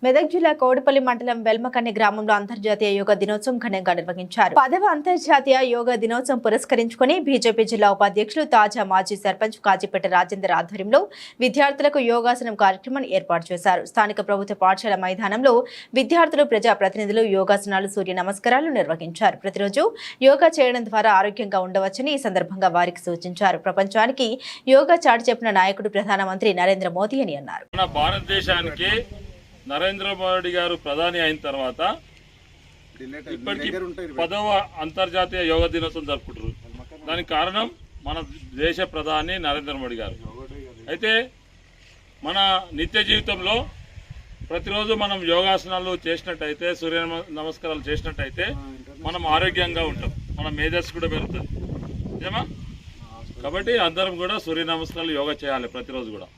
మెదక్ జిల్లా కోడిపల్లి మండలం వెల్మకన్ని గ్రామంలో అంతర్జాతీయ యోగా దినోత్సవం ఘనంగా నిర్వహించారు. 10వ అంతర్జాతీయ యోగా దినోత్సవం పురస్కరించుకుని బీజేపీ జిల్లా ఉపాధ్యక్షులు తాజా మాజీ సర్పంచ్ కాజీపేట రాజేందర్ ఆధ్వర్యంలో విద్యార్థులకు యోగాసనం కార్యక్రమాన్ని ఏర్పాటు చేశారు. స్థానిక ప్రభుత్వ పాఠశాల మైదానంలో విద్యార్థులు, ప్రజా ప్రతినిధులు యోగాసనాలు, సూర్య నమస్కారాలు నిర్వహించారు. ప్రతిరోజు యోగా చేయడం ద్వారా ఆరోగ్యంగా ఉండవచ్చని ఈ సందర్భంగా వారికి సూచించారు. ప్రపంచానికి యోగా చాటి చెప్పిన నాయకుడు ప్రధానమంత్రి నరేంద్ర మోదీ అని అన్నారు. భారతదేశానికి నరేంద్ర మోడీ గారు ప్రధాని అయిన తర్వాత ఇప్పటికి 10వ అంతర్జాతీయ యోగా దినోత్సవం జరుపుకుంటారు. దానికి కారణం మన దేశ ప్రధాని నరేంద్ర మోడీ గారు. అయితే మన నిత్య జీవితంలో ప్రతిరోజు మనం యోగాసనాలు చేసినట్టయితే, సూర్య నమస్కారాలు చేసినట్టయితే మనం ఆరోగ్యంగా ఉంటాం, మన మేధస్సు కూడా పెరుగుతుంది నిజమా. కాబట్టి అందరం కూడా సూర్య నమస్కారాలు యోగా చేయాలి ప్రతిరోజు కూడా.